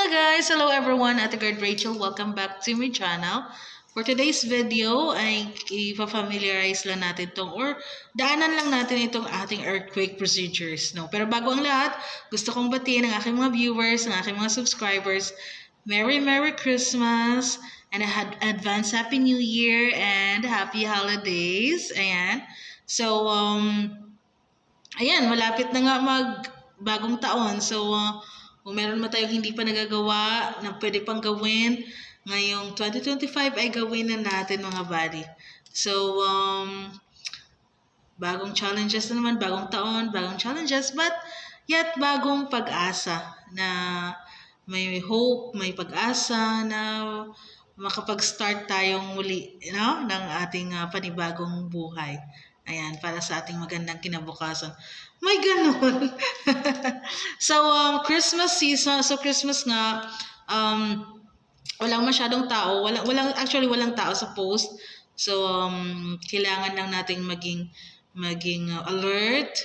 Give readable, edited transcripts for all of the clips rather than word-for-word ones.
mga guys! Hello everyone! Ate Guard Rachel, welcome back to my channel. For today's video ay i-familiarize lang natin itong or daanan lang natin itong ating earthquake procedures. No? Pero bago ang lahat, gusto kong batiin ang aking mga viewers, ang aking mga subscribers. Merry Christmas and advance Happy New Year and Happy Holidays. Ayan. So, ayan, malapit na nga bagong taon. So, kung meron mo tayong hindi pa nagagawa na pwede pang gawin, ngayong 2025 ay gawin na natin mga buddy. So, bagong challenges na naman, bagong taon, bagong challenges, but yet bagong pag-asa na may hope, may pag-asa na makapag-start tayong muli ng ating panibagong buhay. Ayan, para sa ating magandang kinabukasan. May ganun. So, Christmas season. So, Christmas nga, walang masyadong tao. Walang tao sa post. So, kailangan lang nating maging alert.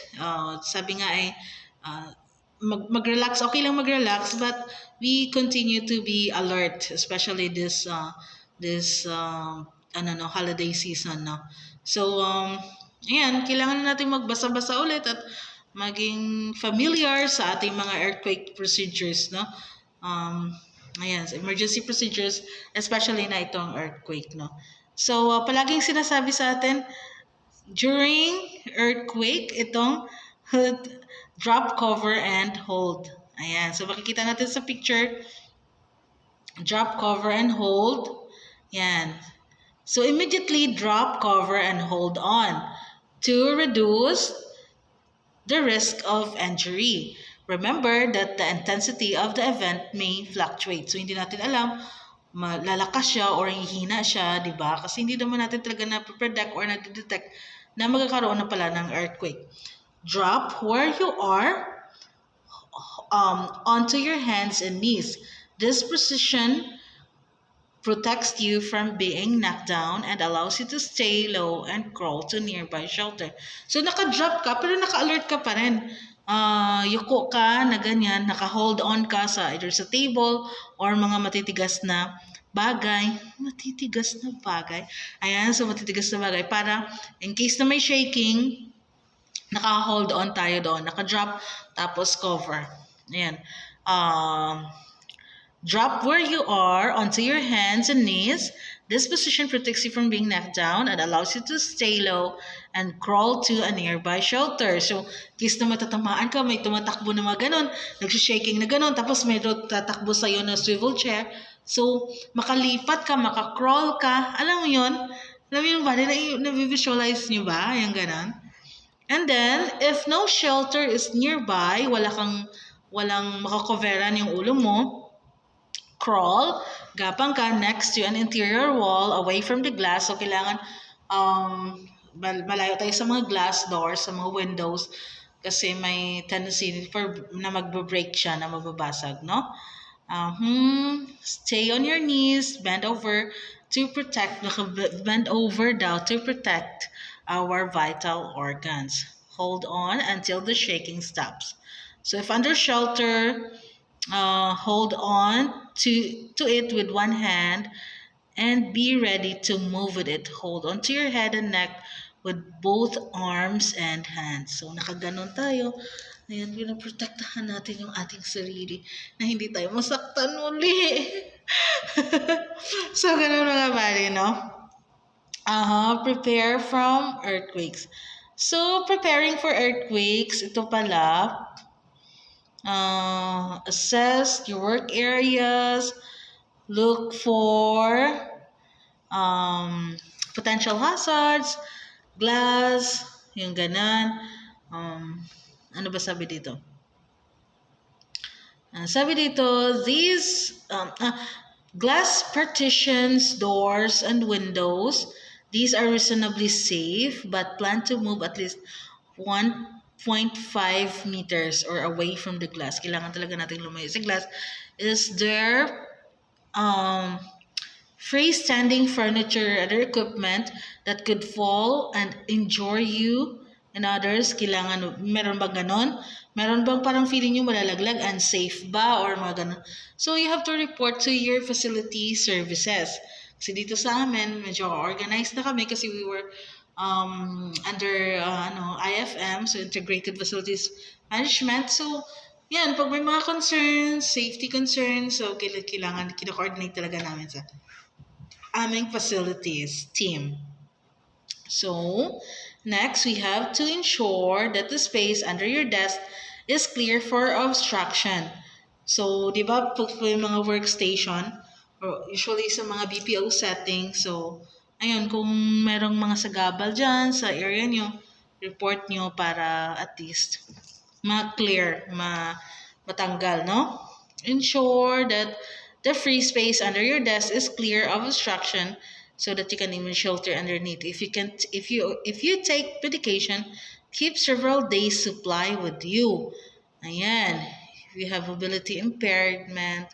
Sabi nga ay, mag-relax. Okay lang mag-relax, but we continue to be alert, especially this holiday season, no? So, ayan, kailangan natin magbasa-basa ulit at maging familiar sa ating mga earthquake procedures, no? Ayan, emergency procedures, especially na itong earthquake, no? So, palaging sinasabi sa atin, during earthquake, itong drop, cover, and hold. Ayan, so makikita natin sa picture, drop, cover, and hold. Ayan. So, immediately drop, cover, and hold on to reduce the risk of injury. Remember that the intensity of the event may fluctuate. So, hindi natin alam, malalakas siya or hihina siya, di ba? Kasi hindi naman natin talaga na-predict or na-detect na magkakaroon na pala ng earthquake. Drop where you are onto your hands and knees. This position protects you from being knocked down and allows you to stay low and crawl to nearby shelter. So, naka-drop ka, pero naka-alert ka pa rin. Yuko ka na ganyan, naka-hold on ka sa either sa table or mga matitigas na bagay. Matitigas na bagay. Ayan, so matitigas na bagay. Para in case na may shaking, naka-hold on tayo doon. Naka-drop, tapos cover. Ayan. Drop where you are onto your hands and knees. This position protects you from being knocked down and allows you to stay low and crawl to a nearby shelter. So, case na matatamaan ka, may tumatakbo na mga ganon, nagsishaking na ganon, tapos may tatakbo sa'yo na swivel chair. So, makalipat ka, makacrawl ka. Alam mo yun? Alam mo yung body na visualize nyo ba? Yung ganon. And then, if no shelter is nearby, walang makakoveran yung ulo mo, crawl, gapang ka next to an interior wall away from the glass. So, kailangan malayo tayo sa mga glass doors, sa mga windows, kasi may tendency na magbe-break siya, na mababasag, no? Stay on your knees, bend over down to protect our vital organs. Hold on until the shaking stops. So, if under shelter, hold on to it with one hand and be ready to move with it. Hold on to your head and neck with both arms and hands. So, nakaganon tayo. Ayan, pinaprotektahan natin yung ating sarili na hindi tayo masaktan uli. So, ganun mga bali, no? Prepare from earthquakes. So, preparing for earthquakes, ito pala, assess your work areas, look for potential hazards, glass, yung ganan. Ano ba sabi dito? Sabi dito, these glass partitions, doors, and windows, these are reasonably safe, but plan to move at least 1.5 meters or away from the glass. Kailangan talaga natin lumayo sa glass. Is there freestanding furniture, other equipment that could fall and injure you and others? Kailangan, meron ba ganon? Meron bang parang feeling nyo malalaglag, unsafe ba, or mga ganun? So, you have to report to your facility services. Kasi dito sa amin, medyo organized na kami kasi we were under IFM, so Integrated Facilities Management. So, yan, pag may mga concerns, safety concerns, so kailangan, kina-coordinate talaga namin sa aming facilities team. So, next we have to ensure that the space under your desk is clear for obstruction. So, di ba, pag may mga workstation, or usually sa mga BPO setting, so, ayun, kung merong mga sagabal dyan sa area nyo, report nyo para at least ma-clear, matanggal, no? Ensure that the free space under your desk is clear of obstruction so that you can even shelter underneath. If you take medication, keep several days supply with you. Ayan. If you have mobility impairment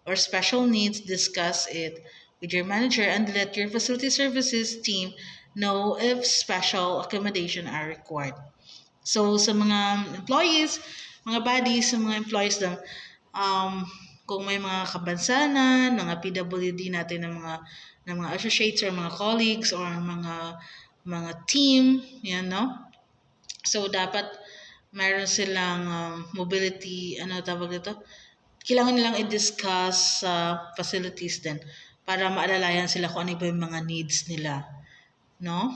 or special needs, discuss it with your manager and let your facility services team know if special accommodation are required. So, sa mga employees, mga buddies, sa mga employees lang, kung may mga kabansanan, mga PWD natin ng mga associates or mga colleagues or mga team, yan, no? So, dapat meron silang mobility, tawag dito? Kailangan nilang i-discuss sa facilities din para maalalayan sila kung ano ba yung mga needs nila, no?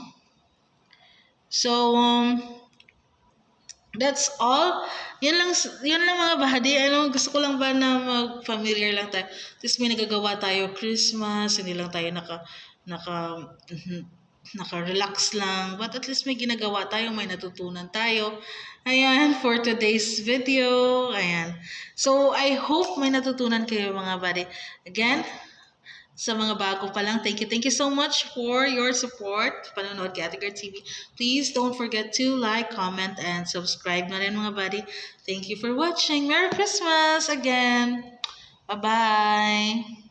So, that's all. Yun lang mga bahadi. Gusto ko lang ba na mag-familiar lang tayo. At least may nagagawa tayo Christmas, hindi lang tayo naka-relax lang. But at least may ginagawa tayo, may natutunan tayo. Ayan, for today's video. Ayan. So, I hope may natutunan kayo mga buddy. Again, sa mga bago pa lang, thank you so much for your support. Panonood kay Ate Girl TV. Please don't forget to like, comment, and subscribe na rin mga buddy. Thank you for watching. Merry Christmas again. Bye-bye.